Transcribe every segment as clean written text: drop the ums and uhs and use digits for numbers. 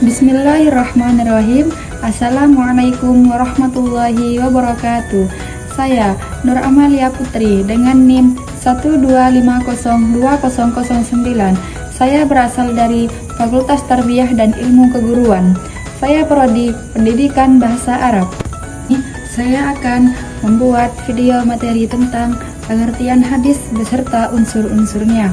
Bismillahirrahmanirrahim. Assalamualaikum warahmatullahi wabarakatuh. Saya Nur Amalia Putri dengan NIM 125020009. Saya berasal dari Fakultas Tarbiyah dan Ilmu Keguruan. Saya prodi Pendidikan Bahasa Arab. Saya akan membuat video materi tentang pengertian hadis beserta unsur-unsurnya.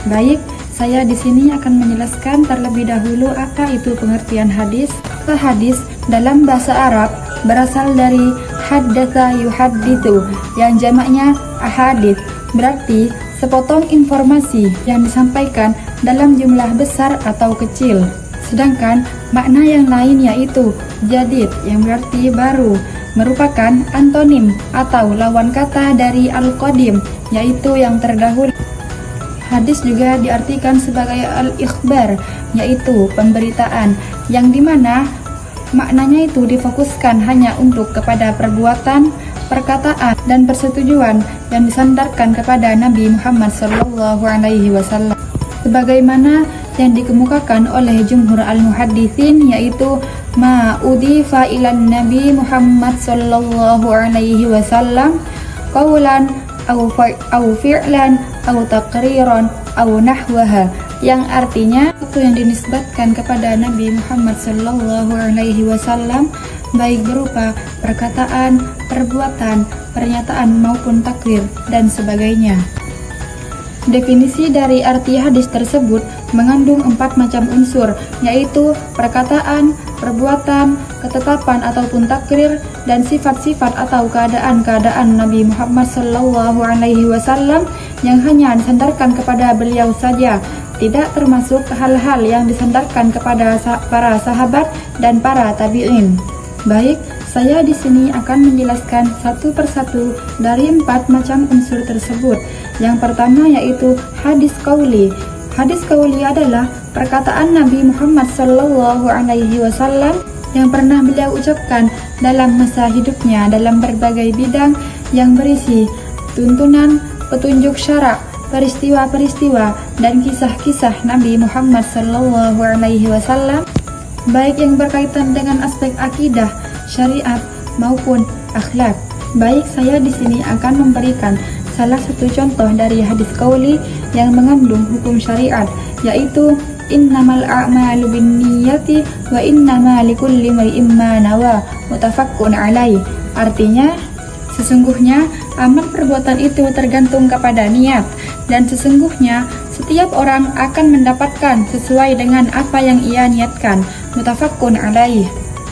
Baik, saya di sini akan menjelaskan terlebih dahulu apa itu pengertian hadis. Hadis dalam bahasa Arab berasal dari haddatsa yuhadditsu yang jamaknya ahadits, berarti sepotong informasi yang disampaikan dalam jumlah besar atau kecil. Sedangkan makna yang lain yaitu jadid yang berarti baru, merupakan antonim atau lawan kata dari al-qadim yaitu yang terdahulu. Hadis juga diartikan sebagai al-ikhbar, yaitu pemberitaan, yang dimana maknanya itu difokuskan hanya untuk kepada perbuatan, perkataan, dan persetujuan yang disandarkan kepada Nabi Muhammad SAW. Sebagaimana yang dikemukakan oleh jumhur al-muhadditsin, yaitu ma udhifa ilan Nabi Muhammad SAW qawlan au fi'lan au taqriran au nahwaha, yang artinya itu yang dinisbatkan kepada Nabi Muhammad SAW baik berupa perkataan, perbuatan, pernyataan maupun takrir dan sebagainya. Definisi dari arti hadis tersebut mengandung 4 macam unsur, yaitu perkataan, perbuatan, ketetapan ataupun takrir, dan sifat-sifat atau keadaan-keadaan Nabi Muhammad SAW yang hanya disandarkan kepada beliau saja, tidak termasuk hal-hal yang disandarkan kepada para sahabat dan para tabi'in. Baik, saya di sini akan menjelaskan satu persatu dari 4 macam unsur tersebut. Yang pertama yaitu hadis qauli. Hadis qauli adalah perkataan Nabi Muhammad SAW yang pernah beliau ucapkan dalam masa hidupnya dalam berbagai bidang yang berisi tuntunan, petunjuk syara, peristiwa-peristiwa, dan kisah-kisah Nabi Muhammad SAW, baik yang berkaitan dengan aspek akidah, syariat, maupun akhlak. Baik, saya di sini akan memberikan salah satu contoh dari hadis qauli yang mengandung hukum syariat, yaitu innamal a'malu binniyati wa innama likulli imri'in ma nawa, muttafaqqun alaih. Artinya, sesungguhnya amal perbuatan itu tergantung kepada niat, dan sesungguhnya setiap orang akan mendapatkan sesuai dengan apa yang ia niatkan, muttafaqqun alaih.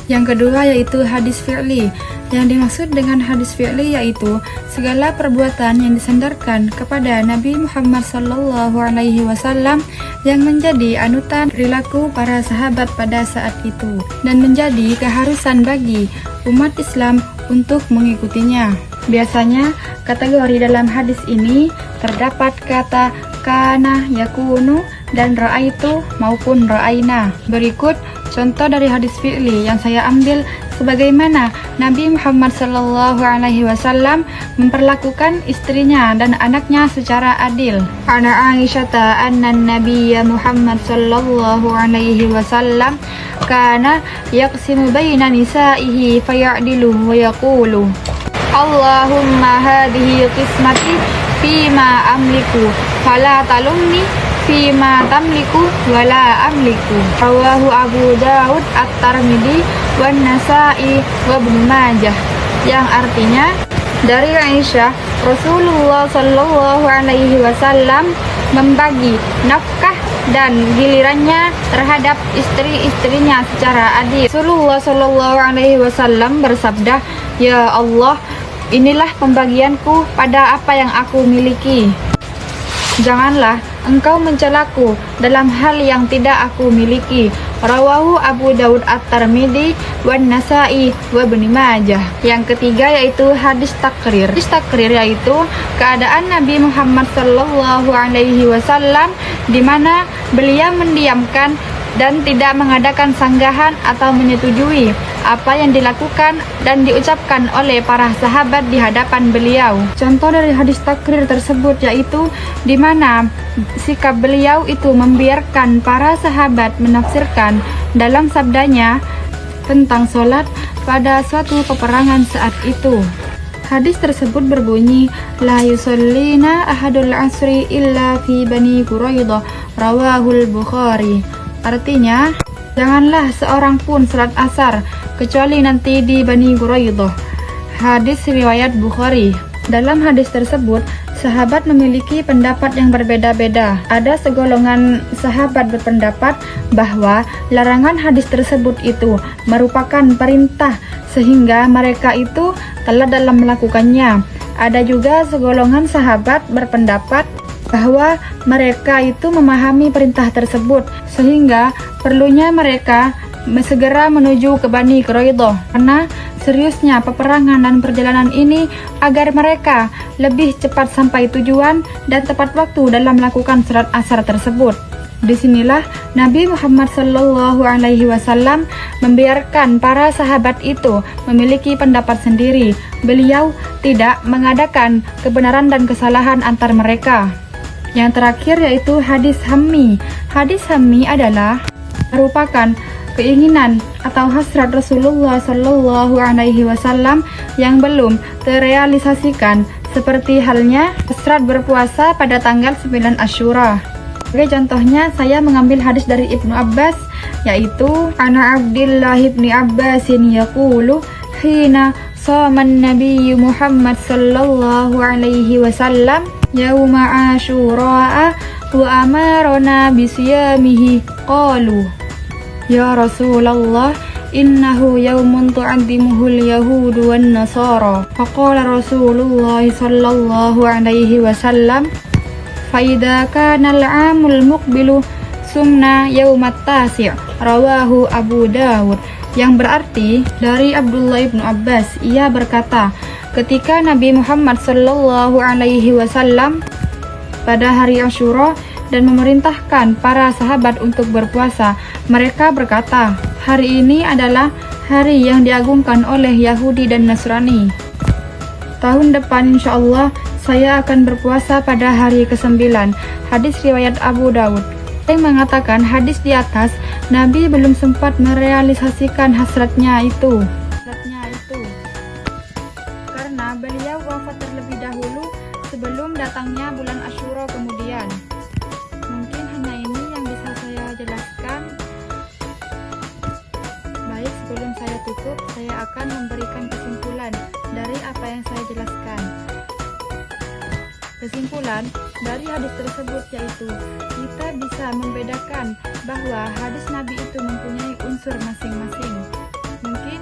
Yang kedua yaitu hadis fi'li. Yang dimaksud dengan hadis fi'li yaitu segala perbuatan yang disandarkan kepada Nabi Muhammad SAW yang menjadi anutan perilaku para sahabat pada saat itu dan menjadi keharusan bagi umat Islam untuk mengikutinya. Biasanya kategori dalam hadis ini terdapat kata kana, yakunu, dan ra'aitu maupun ra'aina. Berikut contoh dari hadis fi'li yang saya ambil sebagaimana Nabi Muhammad SAW memperlakukan istrinya dan anaknya secara adil. Ana Aisyata anna Nabiyya Muhammad SAW kana yaqsimu baina nisaihi fayadilu wa yaqulu Allahumma hadhihi qismati fima amliku fala talumni fima tamliku wala amliku. Rawahu Abu Daud At-Tirmidzi wan Nasa'i wa Ibnu Majah. Yang artinya, dari Aisyah, Rasulullah SAW membagi nafkah dan gilirannya terhadap istri-istrinya secara adil. Rasulullah SAW bersabda, "Ya Allah, inilah pembagianku pada apa yang aku miliki. Janganlah engkau mencelaku dalam hal yang tidak aku miliki." Rawahu Abu Daud At-Tirmidzi wan Nasa'i wa Ibnu Majah. Yang ketiga yaitu hadis takrir. Hadis takrir yaitu keadaan Nabi Muhammad SAW di mana beliau mendiamkan dan tidak mengadakan sanggahan atau menyetujui apa yang dilakukan dan diucapkan oleh para sahabat di hadapan beliau. Contoh dari hadis takrir tersebut yaitu di mana sikap beliau itu membiarkan para sahabat menafsirkan dalam sabdanya tentang sholat pada suatu peperangan saat itu. Hadis tersebut berbunyi, La yusallina ahadul asri illa fi bani Quraidah, rawahul Bukhari. Artinya, janganlah seorang pun salat asar kecuali nanti di Bani Quraidah. Hadis riwayat Bukhari. Dalam hadis tersebut, sahabat memiliki pendapat yang berbeda-beda. Ada segolongan sahabat berpendapat bahwa larangan hadis tersebut itu merupakan perintah sehingga mereka itu telat dalam melakukannya. Ada juga segolongan sahabat berpendapat bahwa mereka itu memahami perintah tersebut sehingga perlunya mereka segera menuju ke Bani Quraidah karena seriusnya peperangan dan perjalanan ini agar mereka lebih cepat sampai tujuan dan tepat waktu dalam melakukan salat asar tersebut. Disinilah Nabi Muhammad SAW membiarkan para sahabat itu memiliki pendapat sendiri. Beliau tidak mengadakan kebenaran dan kesalahan antar mereka. Yang terakhir yaitu hadis hammi. Hadis hammi adalah merupakan keinginan atau hasrat Rasulullah SAW yang belum terrealisasikan, seperti halnya hasrat berpuasa pada tanggal 9 Asyura. Sebagai contohnya, saya mengambil hadis dari Ibnu Abbas, yaitu Ana Abdillah ibni Abbasin yaqulu hina shaman Nabi Muhammad SAW yauma Asyura wa amarona bisyamihi qalu ya Rasulullah innahu yaumun tu'addimuhul yahudu wan nasara. Faqala Rasulullah sallallahu alaihi wasallam fa idza kana al-'amul muqbilu sumna yaumat tasi'. Rawahu Abu Dawud. Yang berarti dari Abdullah ibnu Abbas, ia berkata, ketika Nabi Muhammad sallallahu alaihi wasallam pada hari Asyura dan memerintahkan para sahabat untuk berpuasa, mereka berkata, hari ini adalah hari yang diagungkan oleh Yahudi dan Nasrani. Tahun depan insyaallah saya akan berpuasa pada hari ke-9. Hadis riwayat Abu Dawud. Yang mengatakan hadis di atas, Nabi belum sempat merealisasikan hasratnya itu. Karena beliau wafat terlebih dahulu sebelum datangnya bulan Asyura kemudian. Mungkin hanya ini yang bisa saya jelaskan. Baik, sebelum saya tutup, saya akan memberikan kesimpulan dari apa yang saya jelaskan. Kesimpulan dari hadis tersebut yaitu kita bisa membedakan bahwa hadis Nabi itu mempunyai unsur masing-masing. Mungkin